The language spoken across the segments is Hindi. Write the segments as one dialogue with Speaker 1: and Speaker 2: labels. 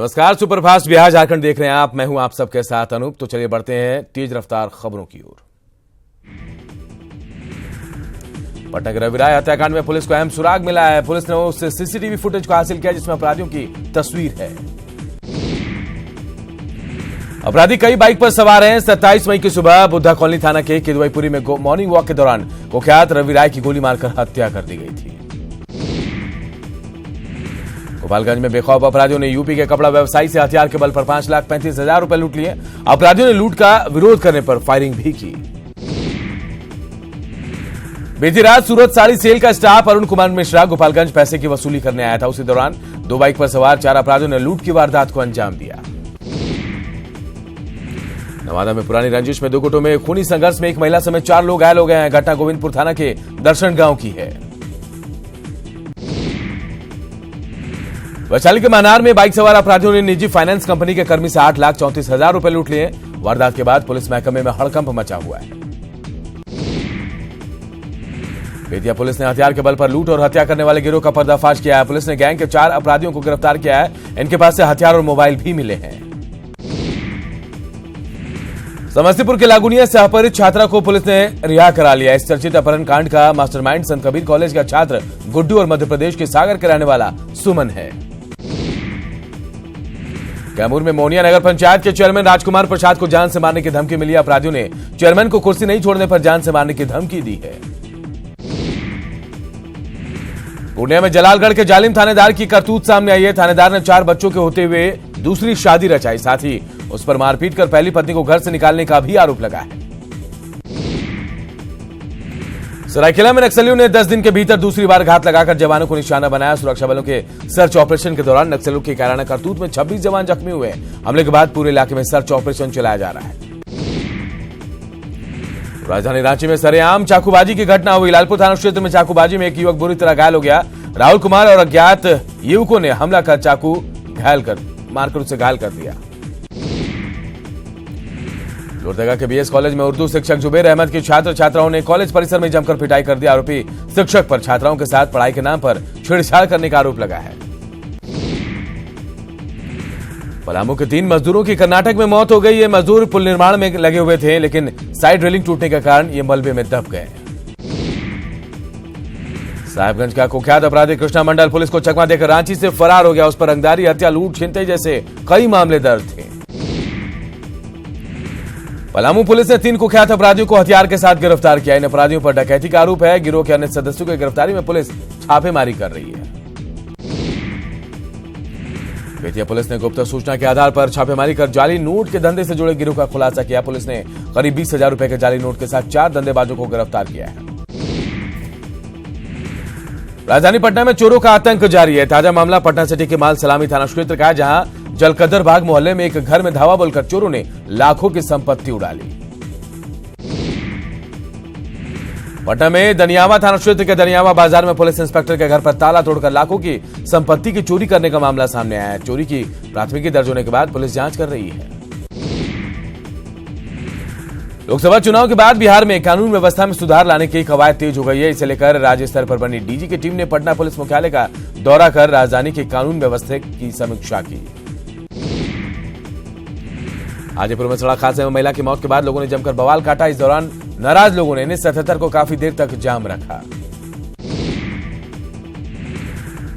Speaker 1: नमस्कार, सुपरफास्ट बिहार झारखंड देख रहे हैं आप। मैं हूं आप सबके साथ अनूप। तो चलिए बढ़ते हैं तेज रफ्तार खबरों की ओर। पटना के रविराय हत्याकांड में पुलिस को अहम सुराग मिला है। पुलिस ने उस सीसीटीवी फुटेज को हासिल किया जिसमें अपराधियों की तस्वीर है। अपराधी कई बाइक पर सवार हैं। 27 मई की सुबह बुद्धा कॉलोनी थाना के किदवईपुरी में मॉर्निंग वॉक के दौरान कुख्यात रविराय की गोली मारकर हत्या कर दी गई थी। गोपालगंज में बेखौफ अपराधियों ने यूपी के कपड़ा व्यवसायी से हथियार के बल पर 5,35,000 रुपए लूट लिए। अपराधियों ने लूट का विरोध करने पर फायरिंग भी की। बीती रात सूरत साड़ी सेल का स्टाफ अरुण कुमार मिश्रा गोपालगंज पैसे की वसूली करने आया था। उसी दौरान 2 बाइक पर सवार 4 अपराधियों ने लूट की वारदात को अंजाम दिया। नवादा में पुरानी रंजिश में 2 गुटों में खूनी संघर्ष में एक महिला समेत 4 लोग घायल हो गए हैं। घटना गोविंदपुर थाना के दर्शन गांव की है। वैशाली के मनार में बाइक सवार अपराधियों ने निजी फाइनेंस कंपनी के कर्मी से 8,34,000 रुपए लूट लिए। वारदात के बाद पुलिस महकमे में हड़कंप मचा हुआ है। बेतिया पुलिस ने हथियार के बल पर लूट और हत्या करने वाले गिरोह का पर्दाफाश किया है। पुलिस ने गैंग के 4 अपराधियों को गिरफ्तार किया है। इनके पास से हथियार और मोबाइल भी मिले हैं। समस्तीपुर के लागुनिया से अपहरित छात्रा को पुलिस ने रिहा करा लिया। इस चर्चित अपहरण कांड का मास्टरमाइंड संत कबीर कॉलेज का छात्र गुड्डू और मध्य प्रदेश के सागर के रहने वाला सुमन है। कैमूर में मोनिया नगर पंचायत के चेयरमैन राजकुमार प्रसाद को जान से मारने की धमकी मिली। अपराधियों ने चेयरमैन को कुर्सी नहीं छोड़ने पर जान से मारने की धमकी दी है। पूर्णिया में जलालगढ़ के जालिम थानेदार की करतूत सामने आई है। थानेदार ने 4 बच्चों के होते हुए दूसरी शादी रचाई। साथ ही उस पर मारपीट कर पहली पत्नी को घर से निकालने का भी आरोप लगा है। सरायकेला में नक्सलियों ने 10 दिन के भीतर दूसरी बार घात लगाकर जवानों को निशाना बनाया। सुरक्षा बलों के सर्च ऑपरेशन के दौरान नक्सलियों की कायराना करतूत में 26 जवान जख्मी हुए। हमले के बाद पूरे इलाके में सर्च ऑपरेशन चलाया जा रहा है। राजधानी रांची में सरेआम चाकूबाजी की घटना हुई। लालपुर थाना क्षेत्र में चाकूबाजी में एक युवक बुरी तरह घायल हो गया। राहुल कुमार और अज्ञात युवकों ने हमला कर चाकू मारकर उसे घायल कर दिया। लोहरदगा के बीएस कॉलेज में उर्दू शिक्षक जुबेर अहमद की छात्र छात्राओं ने कॉलेज परिसर में जमकर पिटाई कर दी। आरोपी शिक्षक पर छात्राओं के साथ पढ़ाई के नाम पर छेड़छाड़ करने का आरोप लगा है। पलामू के 3 मजदूरों की कर्नाटक में मौत हो गई। ये मजदूर पुल निर्माण में लगे हुए थे, लेकिन साइड रेलिंग टूटने के कारण ये मलबे में दब गए। साहिबगंज का कुख्यात अपराधी कृष्णा मंडल पुलिस को चकमा देकर रांची से फरार हो गया। उस पर रंगदारी, हत्या, लूट, छिनतई जैसे कई मामले दर्ज थे। पलामू पुलिस ने 3 कुख्यात अपराधियों को हथियार के साथ गिरफ्तार किया। इन अपराधियों पर डकैती का आरोप है। गिरोह के अन्य सदस्यों की गिरफ्तारी में पुलिस छापेमारी कर रही है। बेतिया पुलिस ने गुप्त सूचना के आधार पर छापेमारी कर जाली नोट के धंधे से जुड़े गिरोह का खुलासा किया। पुलिस ने करीब 20,000 रुपए के जाली नोट के साथ 4 धंधेबाजों को गिरफ्तार किया है। राजधानी पटना में चोरों का आतंक जारी है। ताजा मामला पटना सिटी के माल सलामी थाना क्षेत्र का है, जहां जलकदर बाग मोहल्ले में एक घर में धावा बोलकर चोरों ने लाखों की संपत्ति उड़ा ली। पटना में दनियावा थाना क्षेत्र के दनियावा बाजार में पुलिस इंस्पेक्टर के घर पर ताला तोड़कर लाखों की संपत्ति की चोरी करने का मामला सामने आया है। चोरी की प्राथमिकी दर्ज होने के बाद पुलिस जांच कर रही है। लोकसभा चुनाव के बाद बिहार में कानून व्यवस्था में सुधार लाने की कवायद तेज हो गई है। इसे लेकर राज्य स्तर पर बनी डीजी की टीम ने पटना पुलिस मुख्यालय का दौरा कर राजधानी की कानून व्यवस्था की समीक्षा की। हाजीपुर में सड़क हादसे में महिला की मौत के बाद लोगों ने जमकर बवाल काटा। इस दौरान नाराज लोगों ने NH-77 को काफी देर तक जाम रखा।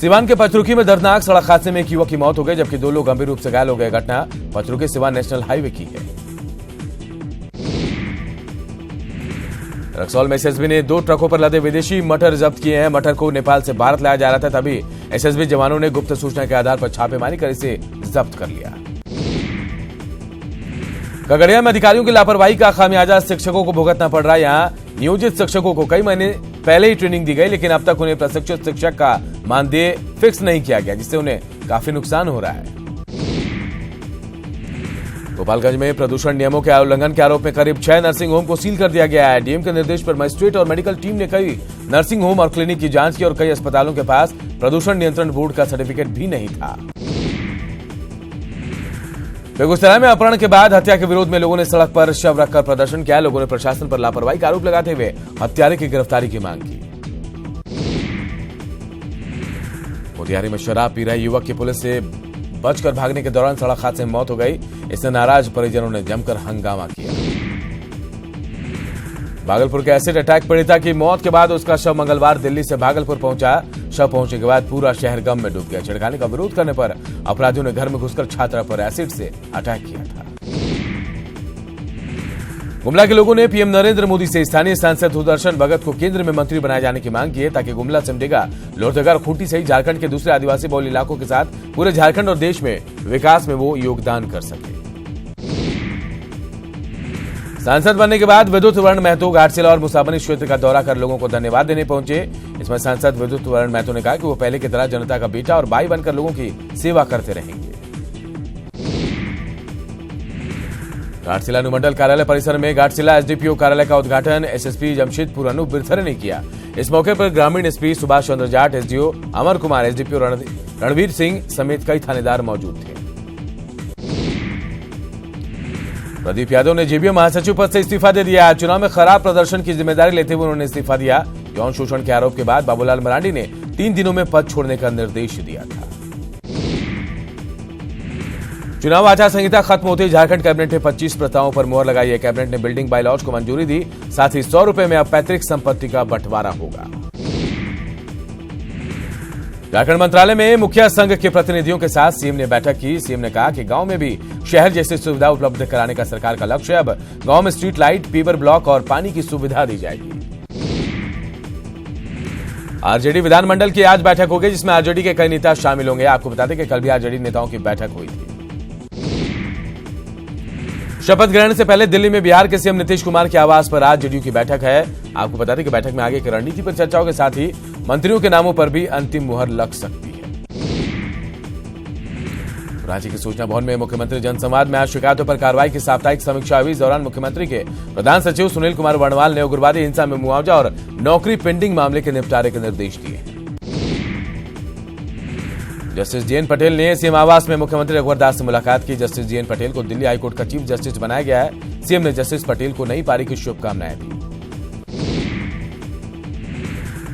Speaker 1: सिवान के पचरुखी में दर्दनाक सड़क हादसे में एक युवक की मौत हो गई, जबकि 2 लोग गंभीर रूप से घायल हो गए। घटना पचरुखी सिवान नेशनल हाईवे की है। रक्सौल में एसएसबी ने 2 ट्रकों पर लदे विदेशी मटर जब्त किए हैं। मटर को नेपाल से भारत लाया जा रहा था, तभी एसएसबी जवानों ने गुप्त सूचना के आधार पर छापेमारी कर इसे जब्त कर लिया। खगड़िया में अधिकारियों की लापरवाही का खामियाजा शिक्षकों को भुगतना पड़ रहा है। यहाँ नियोजित शिक्षकों को कई महीने पहले ही ट्रेनिंग दी गई, लेकिन अब तक उन्हें प्रशिक्षित शिक्षक का मानदेय फिक्स नहीं किया गया, जिससे उन्हें काफी नुकसान हो रहा है। गोपालगंज में प्रदूषण नियमों के उल्लंघन के आरोप में करीब 6 नर्सिंग होम को सील कर दिया गया है। डीएम के निर्देश पर मजिस्ट्रेट और मेडिकल टीम ने कई नर्सिंग होम और क्लिनिक की जांच की और कई अस्पतालों के पास प्रदूषण नियंत्रण बोर्ड का सर्टिफिकेट भी नहीं था। बेगूसराय में अपहरण के बाद हत्या के विरोध में लोगों ने सड़क पर शव रखकर प्रदर्शन किया। लोगों ने प्रशासन पर लापरवाही का आरोप लगाते हुए हत्यारे की गिरफ्तारी की मांग की। मोतिहारी में शराब पी रहे युवक की पुलिस से बचकर भागने के दौरान सड़क हादसे में मौत हो गई। इससे नाराज परिजनों ने जमकर हंगामा किया। भागलपुर के एसिड अटैक पीड़िता की मौत के बाद उसका शव मंगलवार दिल्ली से भागलपुर पहुंचा। शव पहुंचने के बाद पूरा शहर गम में डूब गया। छिड़काने का विरोध करने पर अपराधियों ने घर में घुसकर छात्रा पर एसिड से अटैक किया था। गुमला के लोगों ने पीएम नरेंद्र मोदी से स्थानीय सांसद सुदर्शन भगत को केंद्र में मंत्री बनाए जाने की मांग की है, ताकि गुमला, सिमडेगा, लोहरदगा और खूंटी सहित झारखंड के दूसरे आदिवासी बहुल इलाकों के साथ पूरे झारखंड और देश में विकास में वो योगदान कर सके। सांसद बनने के बाद विद्युत वर्ण महतो घाटशिला और मुसाबनी क्षेत्र का दौरा कर लोगों को धन्यवाद देने पहुंचे। इसमें सांसद विद्युत वर्ण महतो ने कहा कि वो पहले की तरह जनता का बेटा और भाई बनकर लोगों की सेवा करते रहेंगे। घाटशिला अनुमंडल कार्यालय परिसर में घाटशिला एसडीपीओ कार्यालय का उद्घाटन एसएसपी जमशेदपुर अनूप बिरथरे ने किया। इस मौके पर ग्रामीण SP Subhash Chandra Jat, SDO Amar Kumar, SDPO Ranveer Singh समेत कई थानेदार मौजूद थे। प्रदीप यादव ने जेबीएम महासचिव पद से इस्तीफा दे दिया। चुनाव में खराब प्रदर्शन की जिम्मेदारी लेते हुए उन्होंने इस्तीफा दिया। यौन शोषण के आरोप के बाद बाबूलाल मरांडी ने 3 दिनों में पद छोड़ने का निर्देश दिया था। चुनाव आचार संहिता खत्म होते ही झारखंड कैबिनेट ने 25 प्रस्तावों पर मुहर लगाई है। कैबिनेट ने बिल्डिंग बायलॉज को मंजूरी दी। साथ ही 100 रुपए में अब पैतृक संपत्ति का बंटवारा होगा। झारखंड मंत्रालय में मुखिया संघ के प्रतिनिधियों के साथ सीएम ने बैठक की। सीएम ने कहा कि गांव में भी शहर जैसी सुविधा उपलब्ध कराने का सरकार का लक्ष्य है। अब गांव में स्ट्रीट लाइट, पीवर ब्लॉक और पानी की सुविधा दी जाएगी। आरजेडी विधानमंडल की आज बैठक होगी, जिसमें आरजेडी के कई नेता शामिल होंगे। आपको बता दें कि कल भी आरजेडी नेताओं की बैठक हुई थी। शपथ ग्रहण से पहले दिल्ली में बिहार के सीएम नीतीश कुमार के आवास पर आज जेडीयू की बैठक है। आपको बता दें कि बैठक में आगे की रणनीति पर चर्चा होगी, साथ ही मंत्रियों के नामों पर भी अंतिम मुहर लग सकती है। रांची के सूचना भवन में मुख्यमंत्री जनसंवाद में आज शिकायतों पर कार्रवाई की साप्ताहिक समीक्षा हुई। इस दौरान मुख्यमंत्री के प्रधान सचिव सुनील कुमार वर्णवाल ने उग्रवादी हिंसा में मुआवजा और नौकरी पेंडिंग मामले के निपटारे के निर्देश दिए। जस्टिस जीएन पटेल ने सीएम आवास में मुख्यमंत्री रघुवर दास से मुलाकात की। जस्टिस जीएन पटेल को दिल्ली हाईकोर्ट का चीफ जस्टिस बनाया गया है। सीएम ने जस्टिस पटेल को नई पारी की शुभकामनाएं दी।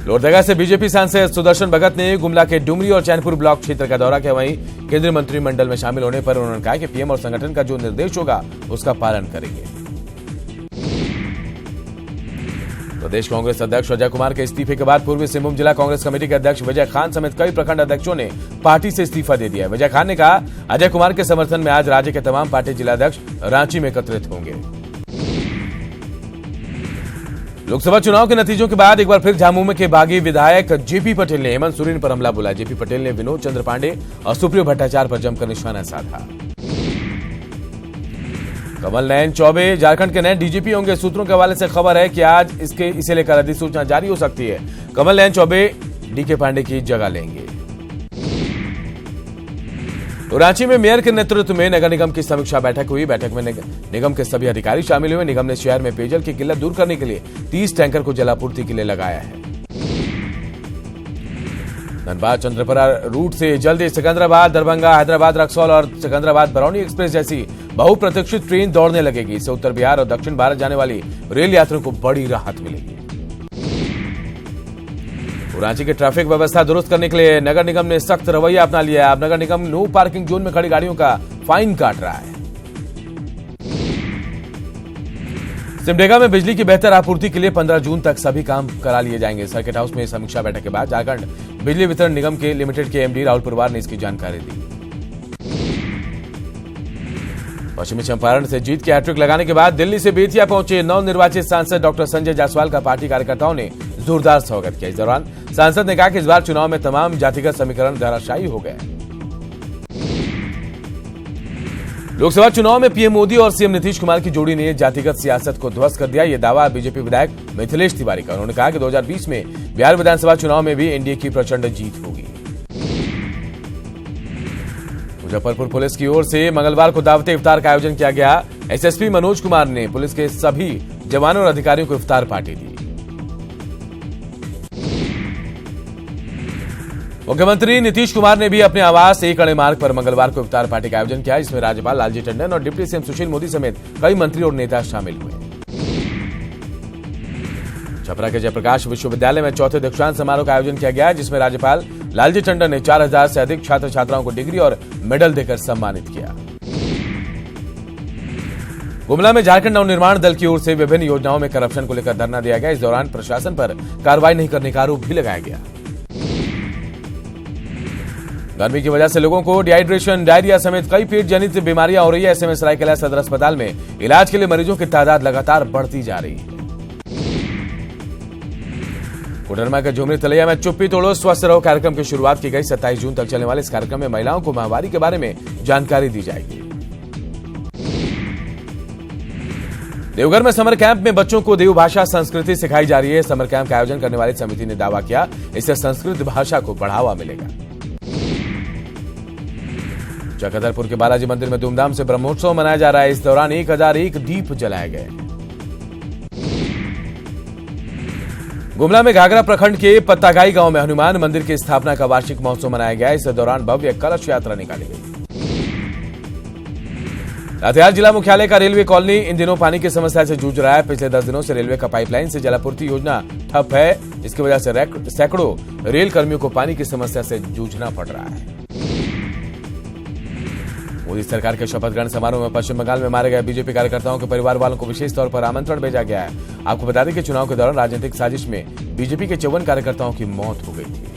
Speaker 1: लोहरदगा से बीजेपी सांसद सुदर्शन भगत ने गुमला के डुमरी और चैनपुर ब्लॉक क्षेत्र का दौरा किया। वहीं केंद्रीय मंत्रिमंडल में शामिल होने पर उन्होंने कहा कि पीएम और संगठन का जो निर्देश होगा उसका पालन करेंगे। प्रदेश कांग्रेस अध्यक्ष अजय कुमार के इस्तीफे के बाद पूर्वी सिंहभूम जिला कांग्रेस कमेटी के अध्यक्ष विजय खान समेत कई प्रखंड अध्यक्षों ने पार्टी से इस्तीफा दे दिया। विजय खान ने कहा, अजय कुमार के समर्थन में आज राज्य के तमाम पार्टी जिलाध्यक्ष रांची में एकत्रित होंगे। लोकसभा चुनाव के नतीजों के बाद एक बार फिर झामुमो के बागी विधायक जेपी पटेल ने हेमंत सोरेन पर हमला बोला। जेपी पटेल ने विनोद चंद्र पांडे और सुप्रियो भट्टाचार्य पर जमकर निशाना साधा। कमल नयन चौबे झारखंड के नए डीजीपी होंगे। सूत्रों के हवाले से खबर है कि आज इसे लेकर अधिसूचना जारी हो सकती है। कमल नयन चौबे डीके पांडे की जगह लेंगे। तो रांची में मेयर के नेतृत्व में नगर निगम की समीक्षा बैठक हुई। बैठक में निगम के सभी अधिकारी शामिल हुए। निगम ने शहर में पेयजल की किल्लत दूर करने के लिए 30 टैंकर को जलापूर्ति के लिए लगाया है। धनबाद चंद्रपुरा रूट से जल्द सिकंदराबाद, दरभंगा, हैदराबाद, रक्सौल और सिकंदराबाद बरौनी एक्सप्रेस जैसी बहुप्रतीक्षित ट्रेन दौड़ने लगेगी। इससे उत्तर बिहार और दक्षिण भारत जाने वाली रेल यात्रियों को बड़ी राहत मिलेगी। रांची की ट्रैफिक व्यवस्था दुरुस्त करने के लिए नगर निगम ने सख्त रवैया अपना लिया है। अब नगर निगम नो पार्किंग जोन में खड़ी गाड़ियों का फाइन काट रहा है। सिमडेगा में बिजली की बेहतर आपूर्ति के लिए 15 जून तक सभी काम करा लिए जाएंगे। सर्किट हाउस में समीक्षा बैठक के बाद झारखंड बिजली वितरण निगम के लिमिटेड के एमडी राहुल पुरवार ने इसकी जानकारी दी। पश्चिमी चंपारण से जीत की हैट्रिक लगाने के बाद दिल्ली से बेतिया पहुंचे नवनिर्वाचित सांसद डॉक्टर संजय जायसवाल का पार्टी कार्यकर्ताओं ने जोरदार स्वागत किया। इस दौरान सांसद ने कहा कि इस बार चुनाव में तमाम जातिगत समीकरण धराशायी हो गए। लोकसभा चुनाव में पीएम मोदी और सीएम नीतीश कुमार की जोड़ी ने जातिगत सियासत को ध्वस्त कर दिया। यह दावा बीजेपी विधायक मिथिलेश तिवारी का। उन्होंने कहा कि 2020 में बिहार विधानसभा चुनाव में भी एनडीए की प्रचंड जीत होगी। मुजफ्फरपुर पुलिस की ओर से मंगलवार को दावत इफ्तार का आयोजन किया गया। एसएसपी मनोज कुमार ने पुलिस के सभी जवानों और अधिकारियों को इफ्तार पार्टी दी। मुख्यमंत्री नीतीश कुमार ने भी अपने आवास एक अणे मार्ग पर मंगलवार को इफ्तार पार्टी का आयोजन किया। इसमें राज्यपाल लालजी टंडन और डिप्टी सीएम सुशील मोदी समेत कई मंत्री और नेता शामिल हुए। छपरा के जयप्रकाश विश्वविद्यालय में चौथे दीक्षांत समारोह का आयोजन किया गया, जिसमें राज्यपाल लालजी टंडन ने 4000 से अधिक छात्र छात्राओं को डिग्री और मेडल देकर सम्मानित किया। गुमला में झारखंड नवनिर्माण दल की ओर से विभिन्न योजनाओं में करप्शन को लेकर धरना दिया गया। इस दौरान प्रशासन पर कार्रवाई नहीं करने का आरोप भी लगाया गया। गर्मी की वजह से लोगों को डिहाइड्रेशन, डायरिया समेत कई पेट जनित बीमारियां हो रही है। ऐसे में सरायकेला सदर अस्पताल में इलाज के लिए मरीजों की तादाद लगातार बढ़ती जा रही है। कोडरमा के झुमरी तलैया में चुप्पी तोड़ो स्वस्थ रहो कार्यक्रम की शुरुआत की गई। 27 जून तक चलने वाले इस कार्यक्रम में महिलाओं को माहवारी के बारे में जानकारी दी जाएगी। देवघर में समर कैंप में बच्चों को देव भाषा संस्कृति सिखाई जा रही है। समर कैंप का आयोजन करने वाली समिति ने दावा किया, इससे संस्कृत भाषा को बढ़ावा मिलेगा। चकदरपुर के बालाजी मंदिर में धूमधाम से ब्रह्मोत्सव मनाया जा रहा है। इस दौरान 1001 दीप जलाए गए। गुमला में घाघरा प्रखंड के पत्तागाई गांव में हनुमान मंदिर की स्थापना का वार्षिक महोत्सव मनाया गया। इस दौरान भव्य कलश यात्रा निकाली गई। लातेहार जिला मुख्यालय का रेलवे कॉलोनी इन दिनों पानी की समस्या से जूझ रहा है। पिछले 10 दिनों से रेलवे का पाइपलाइन से जलापूर्ति योजना ठप है। इसकी वजह से सैकड़ों रेल कर्मियों को पानी की समस्या से जूझना पड़ रहा है। मोदी सरकार के शपथ ग्रहण समारोह में पश्चिम बंगाल में मारे गए बीजेपी कार्यकर्ताओं के परिवार वालों को विशेष तौर पर आमंत्रण भेजा गया है। आपको बता दें कि चुनाव के दौरान राजनीतिक साजिश में बीजेपी के 54 कार्यकर्ताओं की मौत हो गई थी।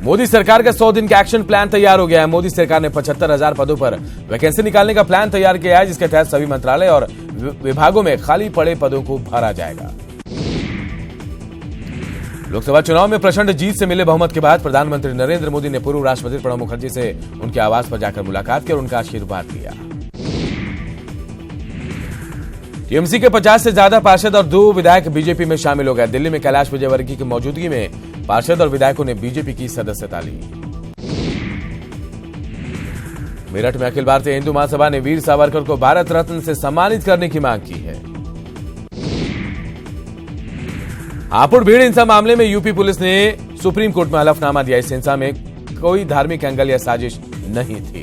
Speaker 1: मोदी सरकार का 100 दिन का एक्शन प्लान तैयार हो गया है। मोदी सरकार ने 75,000 पदों पर वैकेंसी निकालने का प्लान तैयार किया है, जिसके तहत सभी मंत्रालय और विभागों में खाली पड़े पदों को भरा जाएगा। लोकसभा चुनाव में प्रचंड जीत से मिले बहुमत के बाद प्रधानमंत्री नरेंद्र मोदी ने पूर्व राष्ट्रपति प्रणब मुखर्जी से उनके आवास पर जाकर मुलाकात की और उनका आशीर्वाद लिया। टीएमसी के 50 से ज्यादा पार्षद और 2 विधायक बीजेपी में शामिल हो गए। दिल्ली में कैलाश विजयवर्गीय की मौजूदगी में पार्षद और विधायकों ने बीजेपी की सदस्यता ली। मेरठ में अखिल भारतीय हिंदू महासभा ने वीर सावरकर को भारत रत्न से सम्मानित करने की मांग की है। हापुड़ भीड़ हिंसा मामले में यूपी पुलिस ने सुप्रीम कोर्ट में हलफनामा दिया। इस हिंसा में कोई धार्मिक एंगल या साजिश नहीं थी।